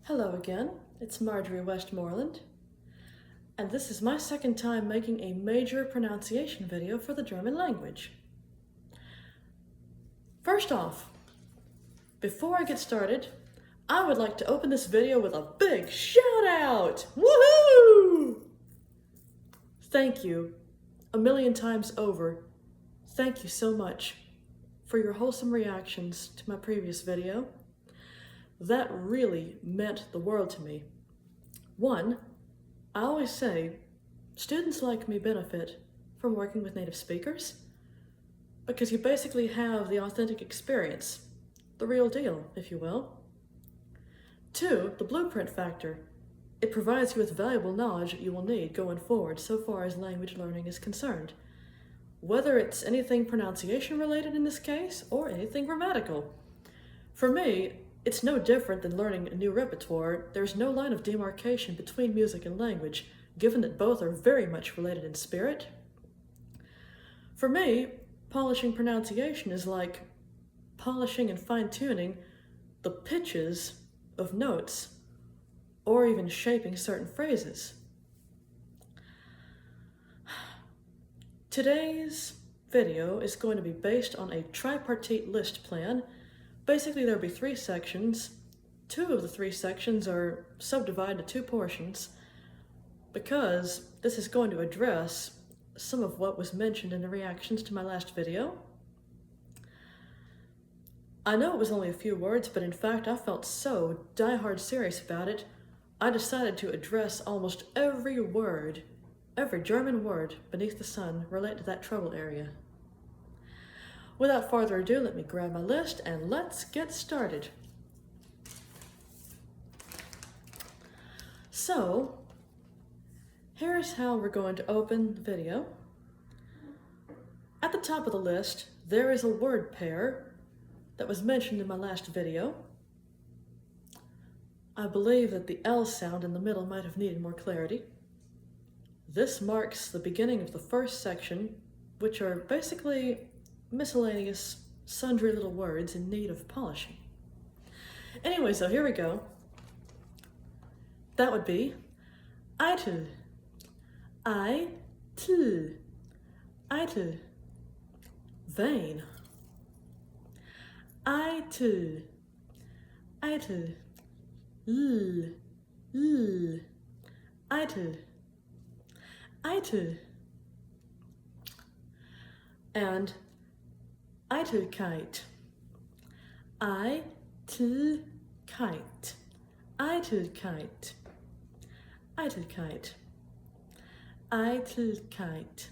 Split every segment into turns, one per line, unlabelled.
Hello again, it's Marjorie Westmoreland, and this is my second time making a major pronunciation video for the German language. First off, before I get started, I would like to open this video with a big shout out! Woohoo! Thank you, a million times over. Thank you so much for your wholesome reactions to my previous video. That really meant the world to me. One, I always say, students like me benefit from working with native speakers because you basically have the authentic experience, the real deal, if you will. Two, the blueprint factor. It provides you with valuable knowledge that you will need going forward so far as language learning is concerned. Whether it's anything pronunciation related in this case or anything grammatical. For me, it's no different than learning a new repertoire. There's no line of demarcation between music and language, given that both are very much related in spirit. For me, polishing pronunciation is like polishing and fine-tuning the pitches of notes, or even shaping certain phrases. Today's video is going to be based on a tripartite list plan. Basically, there'll be 3 sections. 2 of the 3 sections are subdivided to 2 portions because this is going to address some of what was mentioned in the reactions to my last video. I know it was only a few words, but in fact I felt so die-hard serious about it, I decided to address almost every word, every German word beneath the sun related to that trouble area. Without further ado, let me grab my list and let's get started. So, here's how we're going to open the video. At the top of the list, there is a word pair that was mentioned in my last video. I believe that the L sound in the middle might have needed more clarity. This marks the beginning of the first section, which are basically miscellaneous, sundry little words in need of polishing. Anyway, so here we go. That would be eitel, eitel, eitel, vain, eitel, eitel, eitel, eitel, and Eitelkeit, Eitelkeit, Eitelkeit, Eitelkeit, Eitelkeit,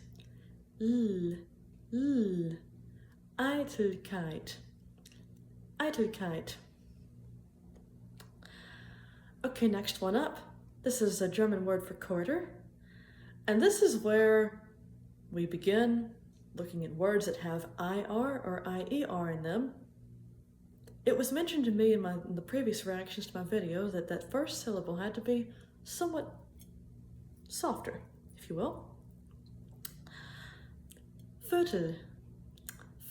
Eitelkeit, Eitelkeit. Okay, next one up. This is a German word for quarter, and this is where we begin looking at words that have IR or IER in them. It was mentioned to me in the previous reactions to my video that that first syllable had to be somewhat softer, if you will. Viertel,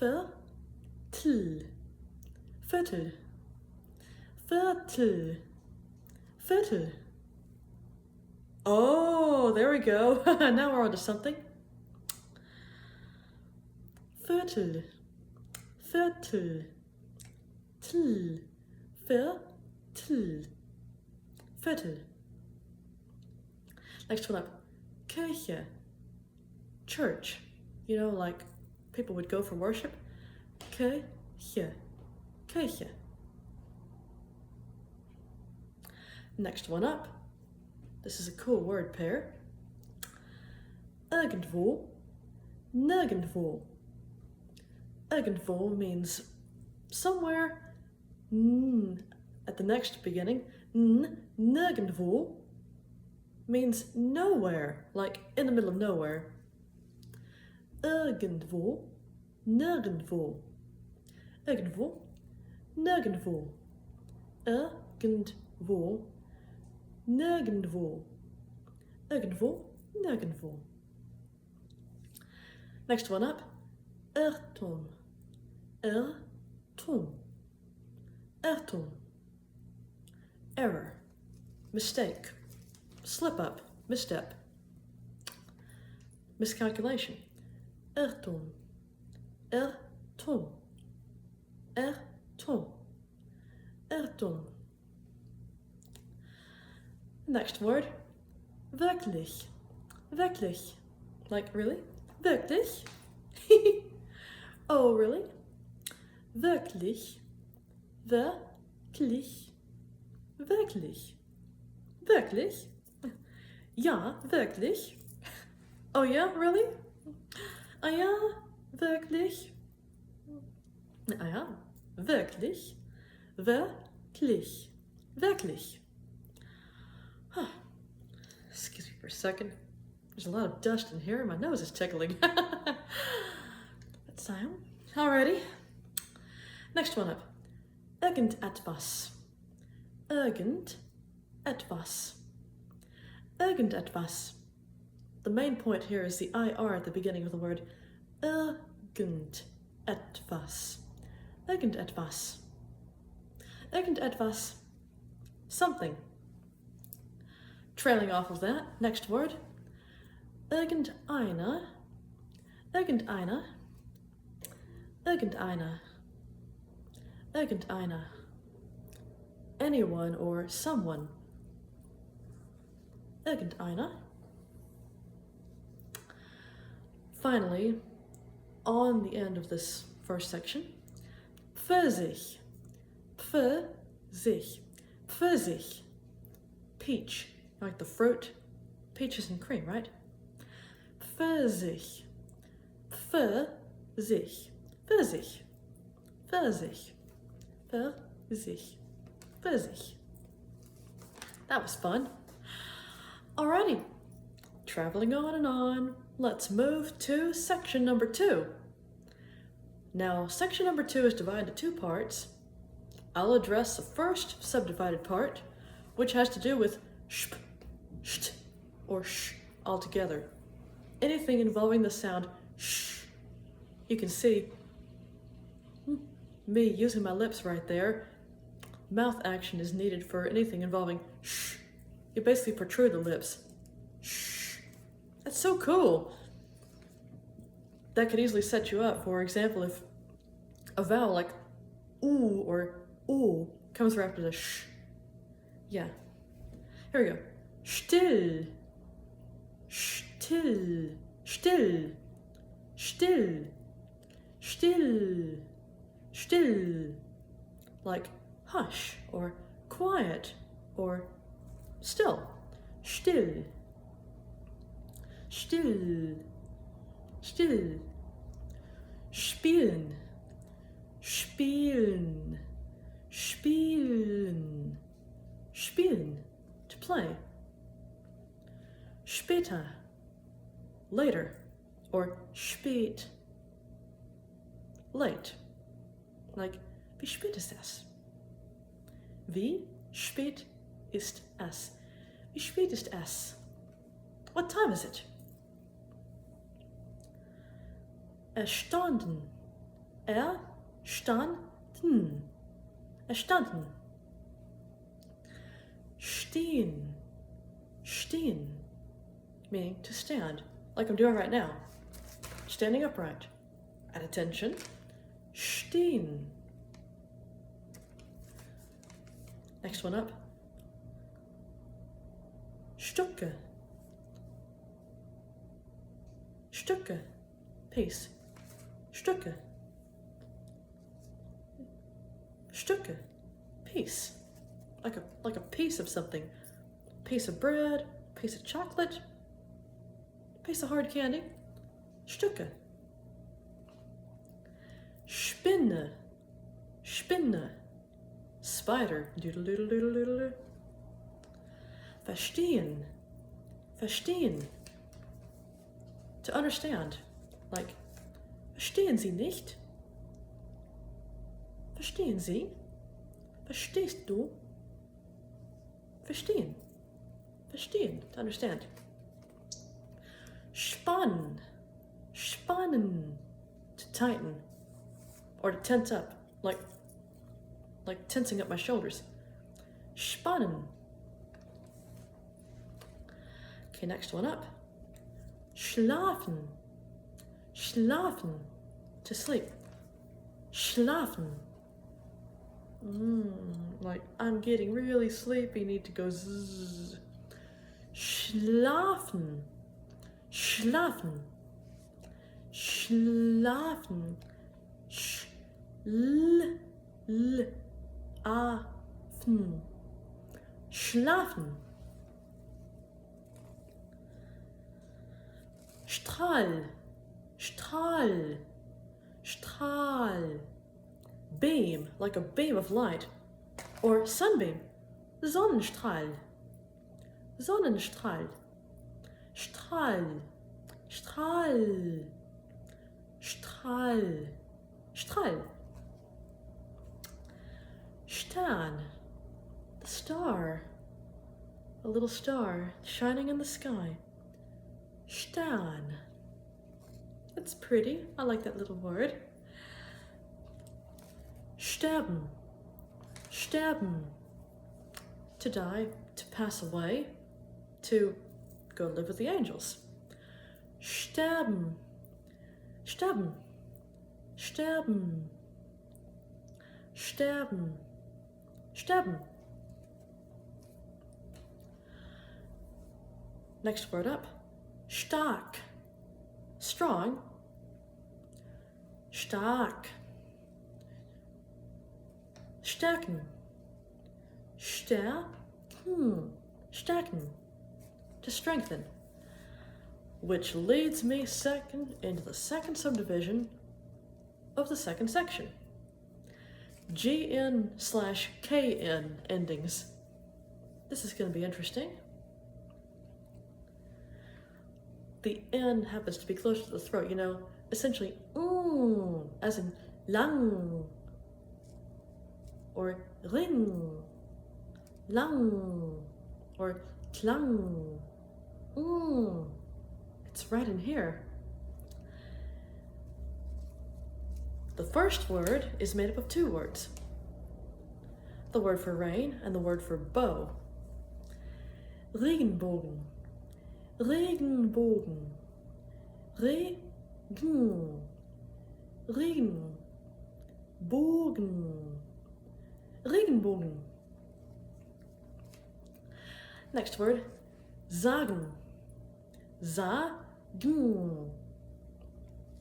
viertel, viertel, viertel, viertel. Oh, there we go. Now we're on to something. Viertel, viertel, til, viertel, viertel. Next one up, Kirche, church. You know, like people would go for worship. Kirche, Kirche. Next one up, this is a cool word pair. Irgendwo, nirgendwo. Irgendwo means somewhere, at the next beginning. Nirgendwo means nowhere, like in the middle of nowhere. Irgendwo, nirgendwo. Irgendwo, nirgendwo. Irgendwo, nirgendwo. Irgendwo, nirgendwo. Next one up, Irrtum, Irrtum, Irrtum, error, mistake, slip up, misstep, miscalculation. Irrtum, irrtum, irrtum, irrtum. Next word, wirklich, wirklich. Like, really? Wirklich? Oh, really? Wirklich, wirklich, wirklich, wirklich? Ja, wirklich? Oh yeah, really? Ah ja, wirklich? Ah ja, wirklich, wirklich, wirklich. Huh. Excuse me for a second. There's a lot of dust in here and my nose is tickling. That sound. Alrighty. Next one up. Irgendetwas. Irgendetwas. Irgendetwas. The main point here is the IR at the beginning of the word. Irgendetwas. Irgendetwas. Irgendetwas. Something. Trailing off of that, next word. Irgendeiner. Irgendeiner. Irgendeiner. Irgendeiner. Anyone or someone. Irgendeiner. Finally, on the end of this first section, Pfirsich. Pfirsich. Pfirsich. Peach. Like the fruit. Peaches and cream, right? Pfirsich. Pfirsich. Pfirsich. Pfirsich. Pfirsich. Pfirsich. That was fun. Alrighty. Traveling on and on. Let's move to section number 2. Now, section number 2 is divided into 2 parts. I'll address the first subdivided part, which has to do with shp, sht, or sh altogether. Anything involving the sound sh. You can see me using my lips right there. Mouth action is needed for anything involving sh. You basically protrude the lips. Shh. That's so cool. That could easily set you up. For example, if a vowel like oo or oo comes right after the sh. Yeah. Here we go. Still. Still. Still. Still. Still. Still. Like hush or quiet or still. Still. Still. Still. Spielen. Spielen. Spielen. Spielen. To play. Später. Later. Or spät. Late. Like, wie spät ist es? Wie spät ist es? Wie spät ist es? What time is it? Erstanden. Erstanden. Erstanden. Stehen. Stehen. Meaning to stand, like I'm doing right now. Standing upright. At attention. Stehen. Next one up. Stücke. Stücke. Piece. Stücke. Stücke. Piece. Like a piece of something. Piece of bread, piece of chocolate, piece of hard candy. Stücke. Spinne. Spinne. Spider. Doodle doodle doodle doodle. Verstehen. Verstehen. To understand. Like, verstehen Sie nicht? Verstehen Sie? Verstehst du? Verstehen. Verstehen. To understand. Spannen. Spannen. To tighten. Or to tense up. Like tensing up my shoulders. Spannen. Okay, next one up. Schlafen. Schlafen. To sleep. Schlafen. Like, I'm getting really sleepy, need to go zzz. Schlafen. Schlafen. Schlafen. Afen. Schlafen. Strahl. Strahl. Strahl. Beam, like a beam of light. Or sunbeam. Sonnenstrahl. Sonnenstrahl. Strahl. Strahl. Strahl. Strahl. Stern. The star. A little star shining in the sky. Stern. That's pretty. I like that little word. Sterben. Sterben. To die, to pass away, to go live with the angels. Sterben. Sterben. Sterben. Sterben. Sterben. Next word up. Stark. Strong. Stark. Stärken. Stärken. Stärken. To strengthen. Which leads me into the second subdivision of the second section. GN/KN endings. This is going to be interesting. The N happens to be close to the throat, you know, essentially, as in lang, or ring, lang, or klang. It's right in here. The first word is made up of two words. The word for rain and the word for bow. Regenbogen. Regenbogen. Regen. Regen. Bogen. Regenbogen. Next word, sagen. Sagen.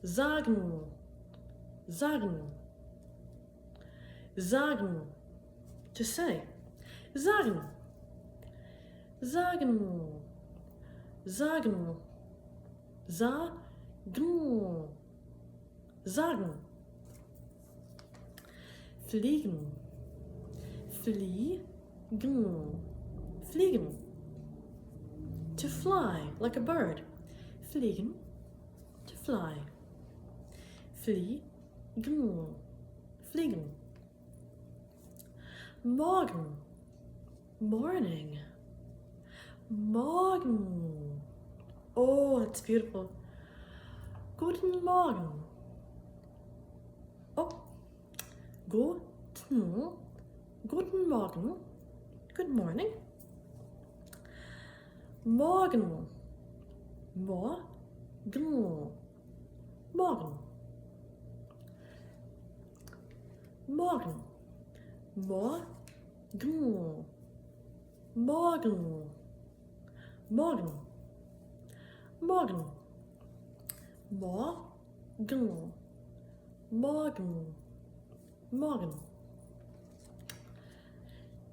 Sagen. Sagen. Sagen. To say. Sagen. Sagen. Sagen. Sagen. Sagen. Fliegen. Fliegen. Fliegen. To fly, like a bird. Fliegen. To fly. Fliegen. Fliegen. Morgen. Morning. Morgen. Oh, that's beautiful. Guten Morgen. Oh. Guten Morgen. Good morning. Morgen. Morgen. Morgen. Morgen. Morgen. Morgen. Morgen. Morgen. Morgen. Morgen. Morgen.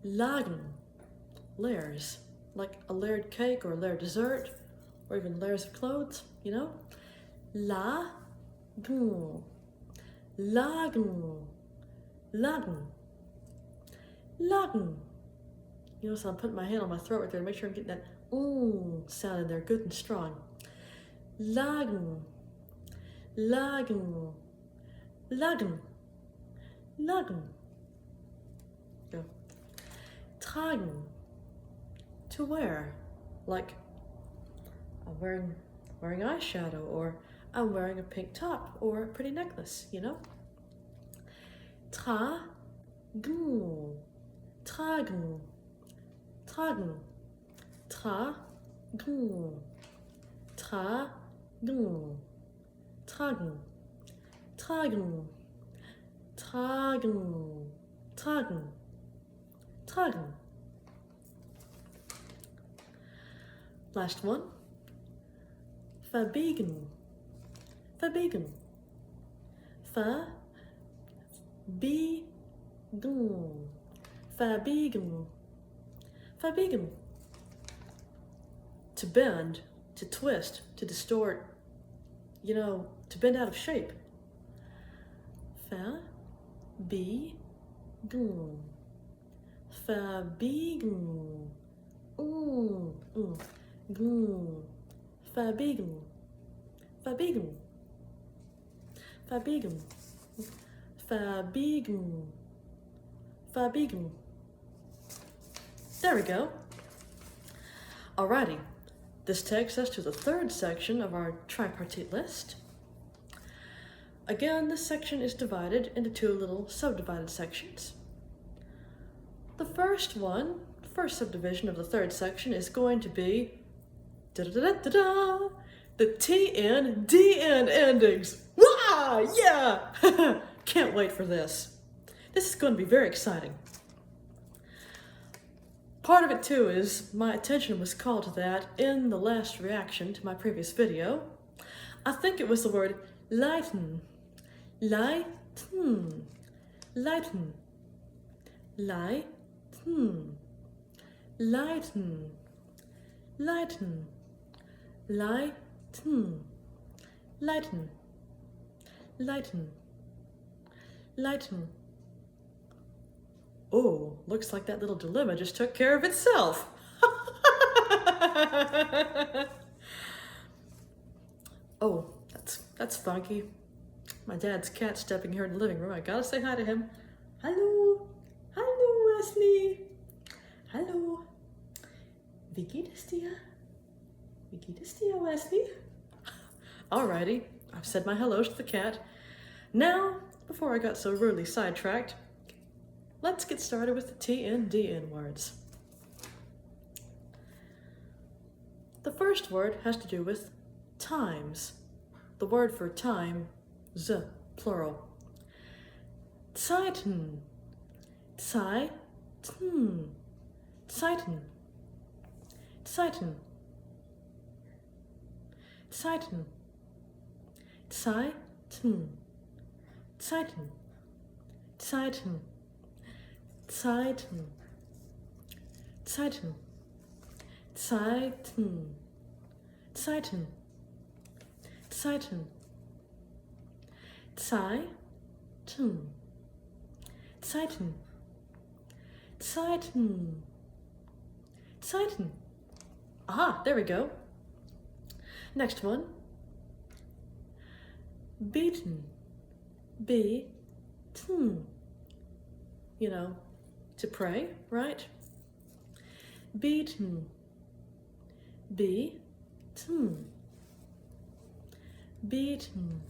Lagen. Layers. Like a layered cake or a layered dessert, or even layers of clothes, you know? Lagen. Lagen. Lagen. Lagen. You know, so I'm putting my hand on my throat right there to make sure I'm getting that sound in there, good and strong. Lagen. Lagen. Lagen. Lagen. Go. Tragen. To wear. Like, I'm wearing eyeshadow, or I'm wearing a pink top, or a pretty necklace, you know? Tragen. Tragen. Tragen. tragen, tragen, tragen, tragen, tragen, tragen, tragen. Last one. Verbiegen, verbiegen, verbiegen, verbiegen, verbiegen. To bend, to twist, to distort, you know, to bend out of shape. Verbiegen, verbiegen, verbiegen, verbiegen, verbiegen, verbiegen, verbiegen. There we go. Alrighty, this takes us to the third section of our tripartite list. Again, this section is divided into two little subdivided sections. The first subdivision of the third section is going to be da-da-da-da-da, the TN, DN endings. Wow, yeah! Can't wait for this. This is going to be very exciting. Part of it too is my attention was called to that in the last reaction to my previous video. I think it was the word leiten, leiten, leiten, leiten, leiten, leiten, leiten, leiten, leiten, leiten. Oh, looks like that little dilemma just took care of itself. Oh, that's funky. My dad's cat stepping here in the living room. I gotta say hi to him. Hallo, hallo Wesley. Hallo. Wie geht es dir? Wie geht es dir, Wesley? Alrighty, I've said my hellos to the cat. Now, before I got so rudely sidetracked, let's get started with the TN-DN words. The first word has to do with times. The word for time, plural. Zeiten, Zeiten, Zeiten, Zeiten, Zeiten, Zeiten, Zeiten, Zeiten, Zeiten, Zeiten, Zeiten, Zeiten, Zeiten, Zeiten, Zeiten, Zeiten, Zeiten. Aha, there we go. Next one. Beten, beten. You know, to pray, right? Beten, beten, beten,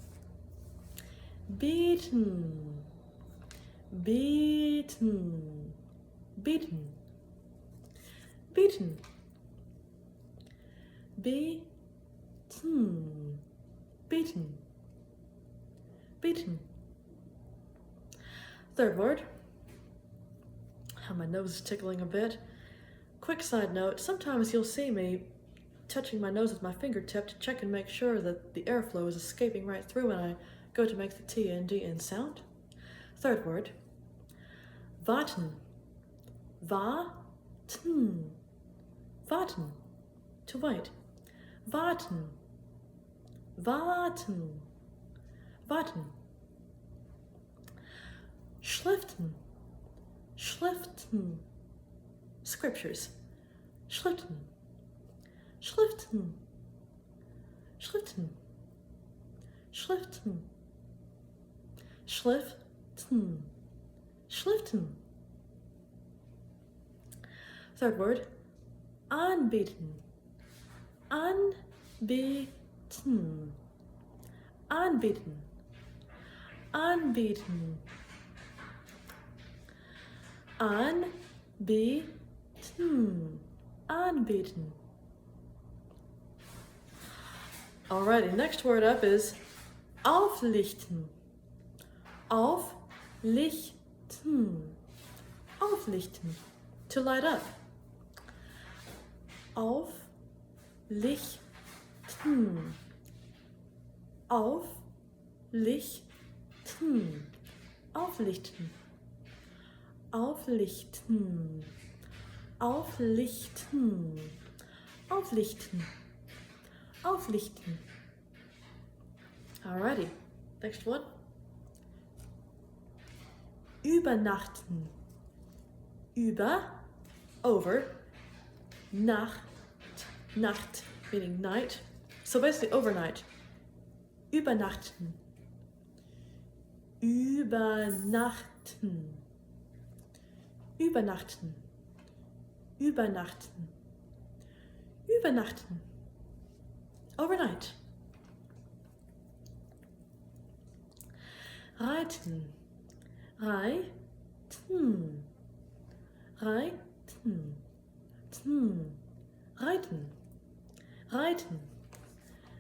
beten, beten, beten, beten, beten, beten, beten. Third word. My nose is tickling a bit. Quick side note, sometimes you'll see me touching my nose with my fingertip to check and make sure that the airflow is escaping right through when I go to make the T and D in sound. Third word. Warten, warten, warten, to wait. Warten, warten, warten. Schriften, Schriften, scriptures. Schriften, Schriften, Schriften, Schriften, Schriften, Schriften. Third word. Anbieten, anbieten, anbieten, anbieten, anbieten, anbieten, Alrighty, next word up is auflichten. Auflichten. Auflichten. To light up. Auflichten. Auflichten. Auflichten. Auflichten. Auflichten. Auflichten. Auflichten. Alrighty, next one. Übernachten. Over, Nacht, Nacht meaning night. So basically overnight. Übernachten. Übernachten. Übernachten. Übernachten. Übernachten. Overnight. Reiten. Reiten. Reiten. Reiten. Reiten.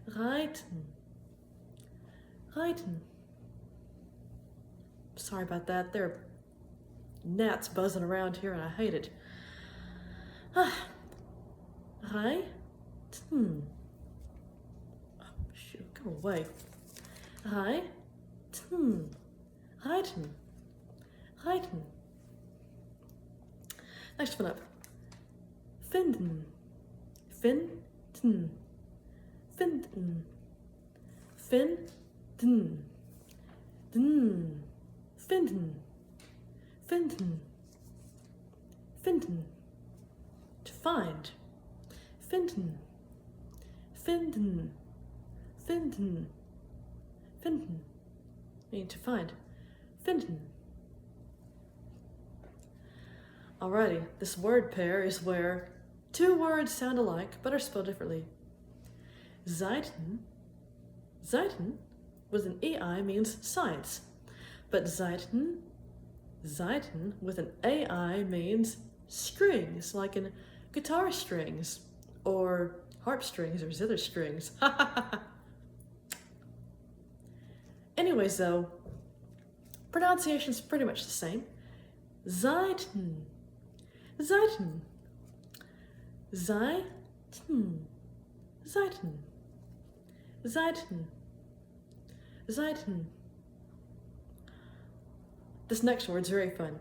Reiten. Reiten. Sorry about that. There are gnats buzzing around here and I hate it. Reiten. Oh, shoot, go away. Reiten. Reiten. Reiten. Next one up. Finden. Finden. Finden. Finden. Finden. Finden. Finden. To find. Finden. Finden. Finden. Finden. Meaning to find. Finden. Alrighty, this word pair is where two words sound alike but are spelled differently. Seiten. Seiten with an EI means sides, but Seiten with an AI means strings, like in guitar strings or harp strings or zither strings. Anyways though, pronunciation's pretty much the same. Seiten. Seiten. Seiten. Seiten. Seiten. Seiten. This next word's very fun.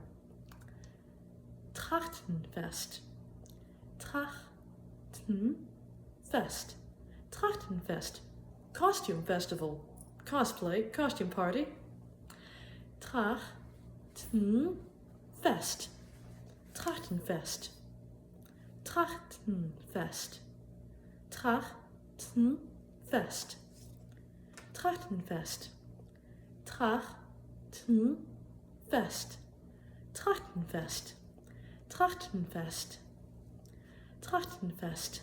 Trachtenfest. Trachtenfest. Trachtenfest. Costume festival. Cosplay. Costume party. Trachtenfest. Trachtenfest. Trachtenfest. Trachtenfest. Trachtenfest. Trachtenfest. Trachtenfest. Trachtenfest. Trachtenfest.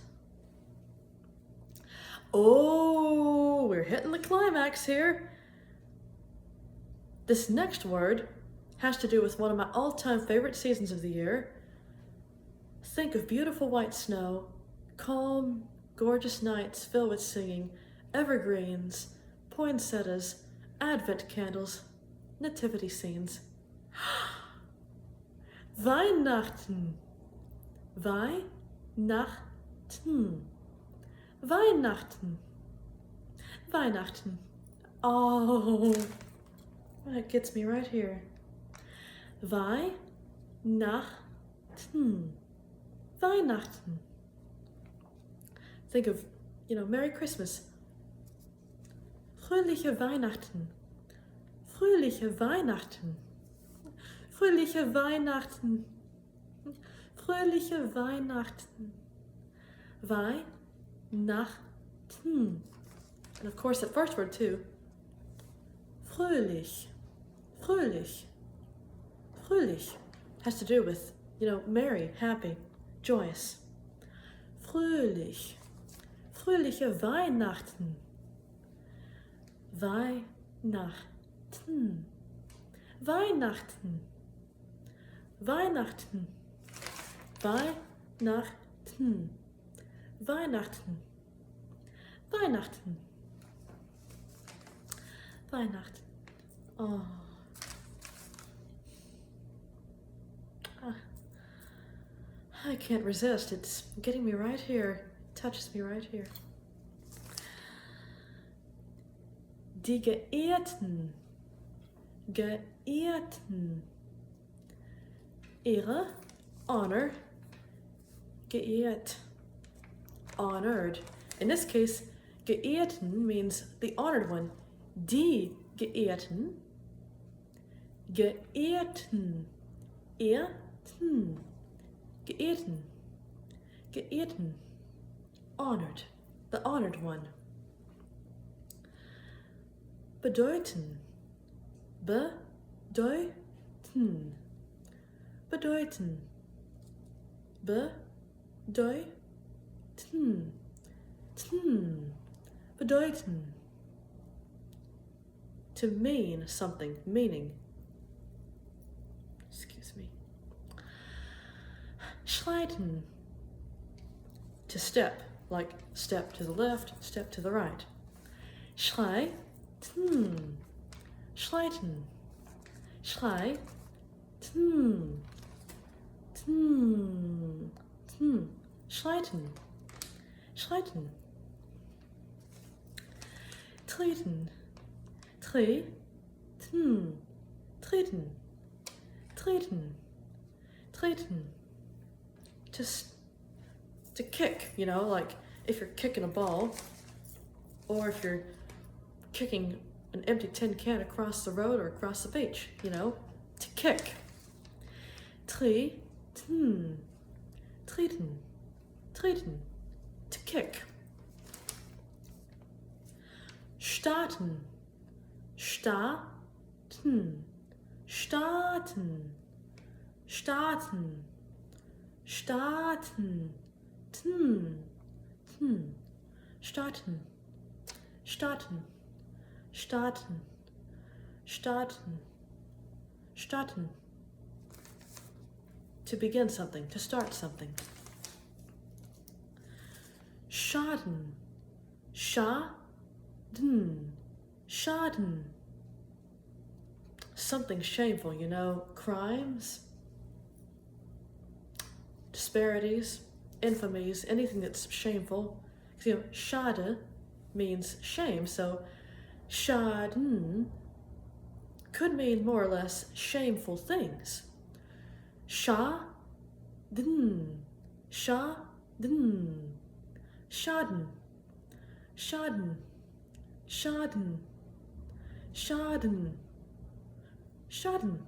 Oh, we're hitting the climax here. This next word has to do with one of my all-time favorite seasons of the year. Think of beautiful white snow, calm, gorgeous nights filled with singing, evergreens, poinsettias, Advent candles, nativity scenes. Weihnachten. Weihnachten. Weihnachten. Weihnachten. Oh, that gets me right here. Weihnachten. Weihnachten. Think of, Merry Christmas. Fröhliche Weihnachten. Fröhliche Weihnachten. Fröhliche Weihnachten. Fröhliche Weihnachten. Weihnachten. And of course that first word too. Fröhlich. Fröhlich. Fröhlich has to do with, merry, happy, joyous. Fröhlich. Fröhliche Weihnachten. Weihnachten. Weihnachten. Weihnachten. Weihnachten. Weihnachten. Weihnachten. Weihnachten. Oh. Ah. I can't resist. It's getting me right here. It touches me right here. Die Geehrten. Geehrten. Ehre, honor, geehrt, honored. In this case, Geehrten means the honored one. Die Geehrten. Geehrten. Ehrten. Geehrten. Geehrten. Honored. The honored one. Bedeuten. Bedeuten. Bedeuten. Bedeuten. Bedeuten. To mean something, meaning. Excuse me. Schreiten. To step, like step to the left, step to the right. Schreiten. Schreiten. Schreiten. Schreiten. Schreiten. Treten. Treten. Treten. Treten. Treten. Just to kick, you know, like if you're kicking a ball, or if you're kicking an empty tin can across the road or across the beach, you know, to kick. Treten. Treten. Treten. To kick. Starten. Starten. Starten. Starten. Starten. Starten. Starten. Starten. Starten. Starten. To begin something, to start something. Schaden. Schaden. Schaden. Something shameful, you know, crimes, disparities, infamies, anything that's shameful. You know, schade means shame, so Schaden could mean more or less shameful things. Schaden. Schaden. Schaden. Schaden. Schaden. Schaden. Schaden.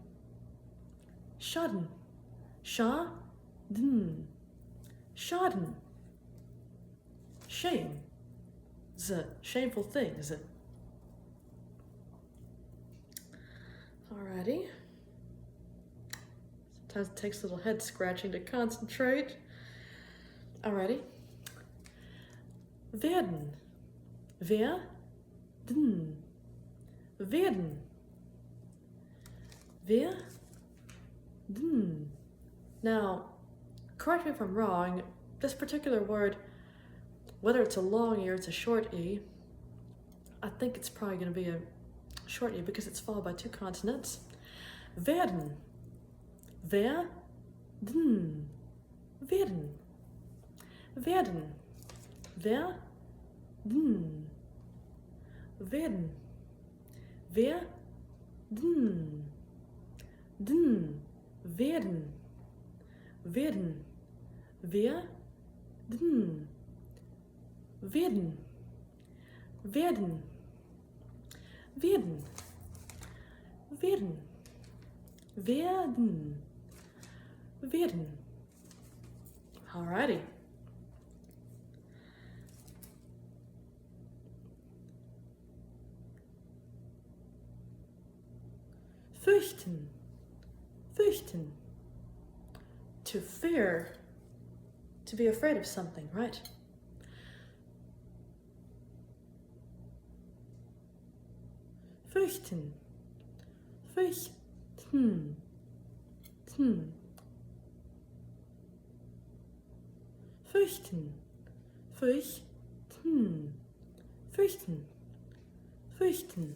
Schaden. Schaden. Schaden. Shame. Shameful things. Alrighty. Sometimes it takes a little head scratching to concentrate. Alrighty. Werden. Werden. Werden. Werden. Now, correct me if I'm wrong, this particular word, whether it's a long E or it's a short E, I think it's probably going to be a short E because it's followed by two consonants. Werden. Werden. Werden. Werden. Werden. Werden. Werden. Werden. Werden. Werden. Werden. Werden. Werden. Werden. Werden. Werden. Alrighty. Fürchten. Fürchten. To fear. To be afraid of something, right? Fürchten. Fürchten. Fürchten. Fürchten. Fürchten. Fürchten.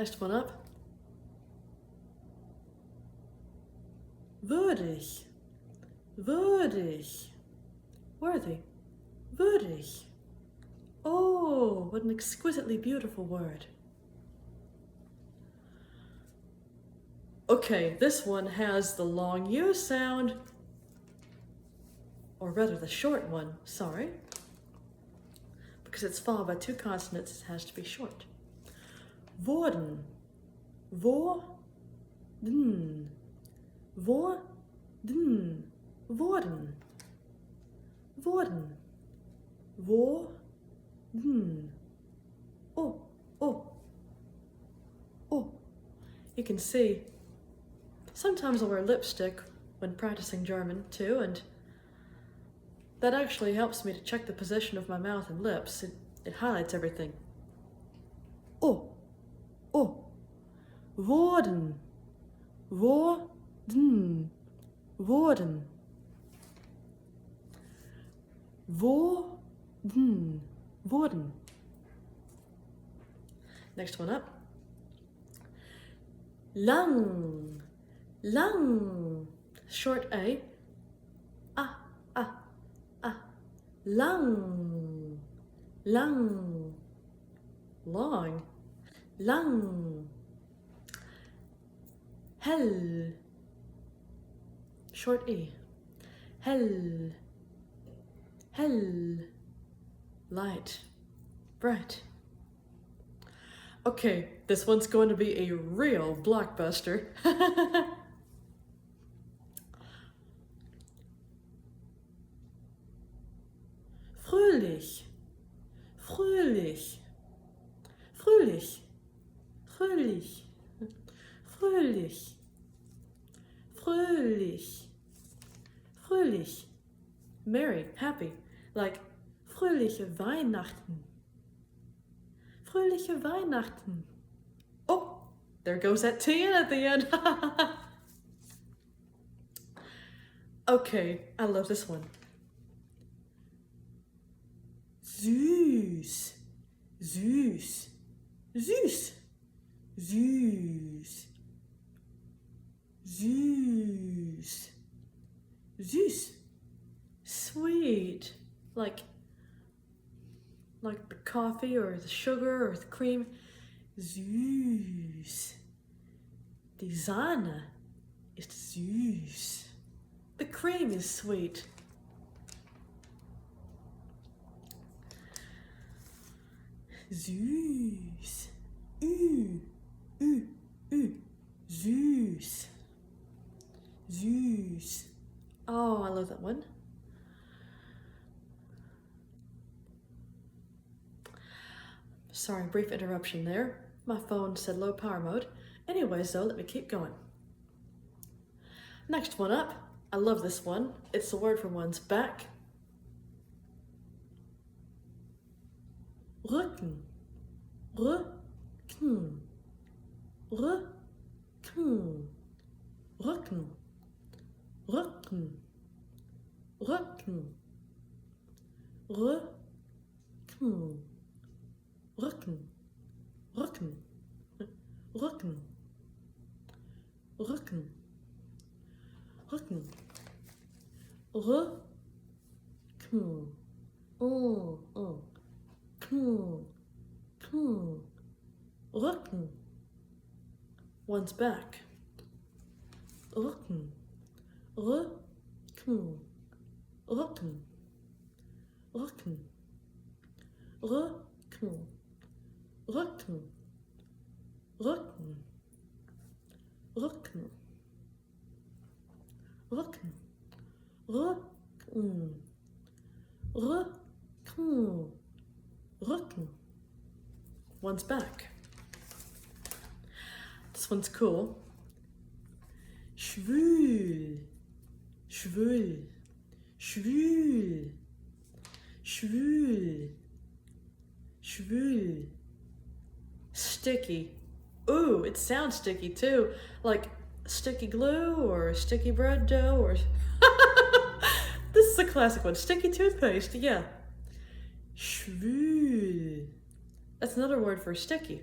Next one up. Würdig. Würdig. Worthy. Würdig. Oh, what an exquisitely beautiful word. Okay, this one has the long U sound, or rather the short one, sorry. Because it's followed by two consonants, it has to be short. Worden. Worden. Worden. Worden. Worden. Worden. Oh, oh. Oh. You can see, sometimes I'll wear lipstick when practicing German too, and that actually helps me to check the position of my mouth and lips. It highlights everything. Oh, oh, worden, worden, worden, worden, worden. Next one up. Lang, lang, short A. Ah, ah, ah. Lang, lang, long, lang. Hell, short E. Hell, hell, light, bright. Okay, this one's going to be a real blockbuster. Fröhlich, fröhlich, fröhlich, fröhlich, fröhlich, fröhlich, fröhlich, merry, happy, like fröhliche Weihnachten. Fröhliche Weihnachten. Oh, there goes that T-in at the end. Okay, I love this one. Süß, süß, süß, süß, süß, süß, sweet, like the coffee or the sugar or the cream. Süß. Die Sahne ist süß. The cream is sweet. Süß. Süß. Süß. Oh, I love that one. Sorry, brief interruption there. My phone said low power mode. Anyways though, let me keep going. Next one up. I love this one. It's the word for one's back. Rücken. Rücken. Rücken. Rücken. Rücken. Rücken. Rücken. Rücken, Rücken, Rücken, Rücken, Rücken, Rücken, Rücken, one's back, Rücken, Rücken, Rücken, Rücken, Rücken. Rücken, Rücken, Rücken, Rücken, Rücken, Rücken, Rücken. One's back. This one's cool. Schwül, schwül, schwül, schwül, schwül. Sticky. Ooh, it sounds sticky too. Like sticky glue or sticky bread dough or... This is a classic one. Sticky toothpaste, yeah. Schwül. That's another word for sticky.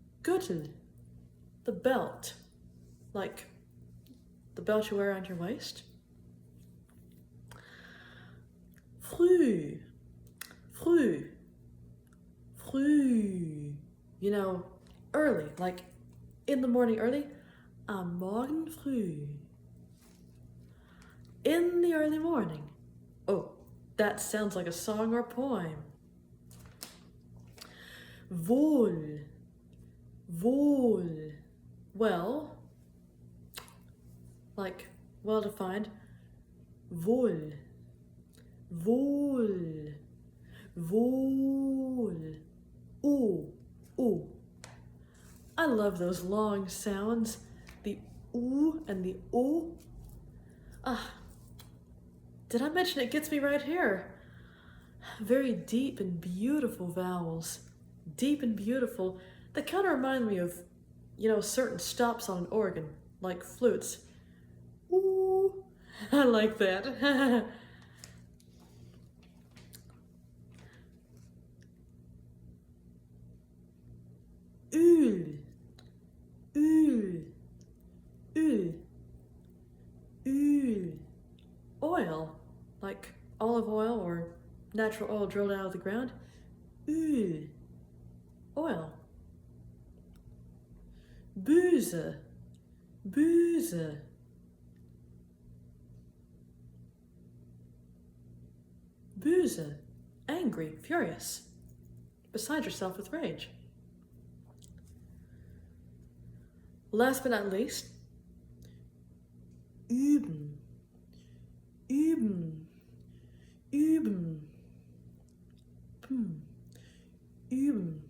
Gürtel, the belt, like the belt you wear around your waist. Früh, früh, früh. You know, early, like in the morning early. Am Morgen früh. In the early morning. Oh, that sounds like a song or poem. Wohl, wohl. Well, like well defined. Wohl, wohl, wohl. Ooh, ooh. I love those long sounds, the ooh and the ooh. Did I mention it gets me right here? Very deep and beautiful vowels. Deep and beautiful. They kind of remind me of, you know, certain stops on an organ, like flutes. Ooh, I like that. Öl, öl, öl, öl. Oil, like olive oil or natural oil drilled out of the ground. Öl, oil. Böse, böse. Böse, angry, furious, beside yourself with rage. Last but not least, üben, üben, üben, üben, üben,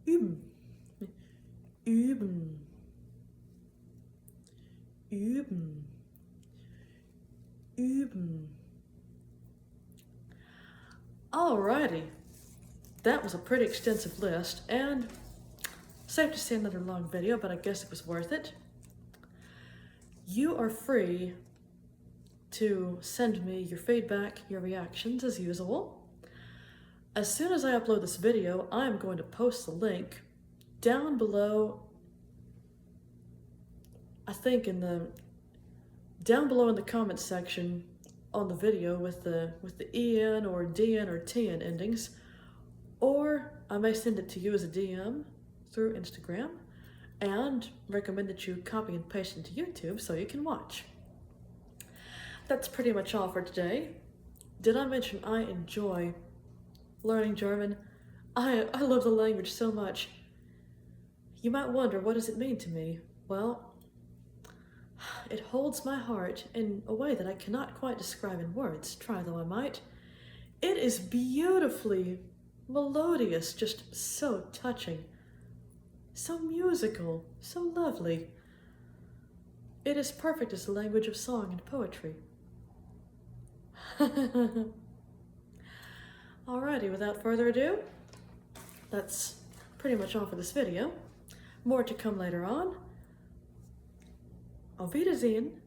üben, üben, üben. Alrighty, that was a pretty extensive list, and safe to say another long video, but I guess it was worth it. You are free to send me your feedback, your reactions as usual. As soon as I upload this video, I'm going to post the link down below, I think down below in the comments section on the video with the EN or DN or TN endings, or I may send it to you as a DM through Instagram, and recommend that you copy and paste into YouTube so you can watch. That's pretty much all for today. Did I mention I enjoy learning German? I love the language so much. You might wonder, what does it mean to me? Well, it holds my heart in a way that I cannot quite describe in words, try though I might. It is beautifully melodious, just so touching. So musical, so lovely. It is perfect as the language of song and poetry. Alrighty, without further ado, that's pretty much all for this video. More to come later on. Auf Wiedersehen.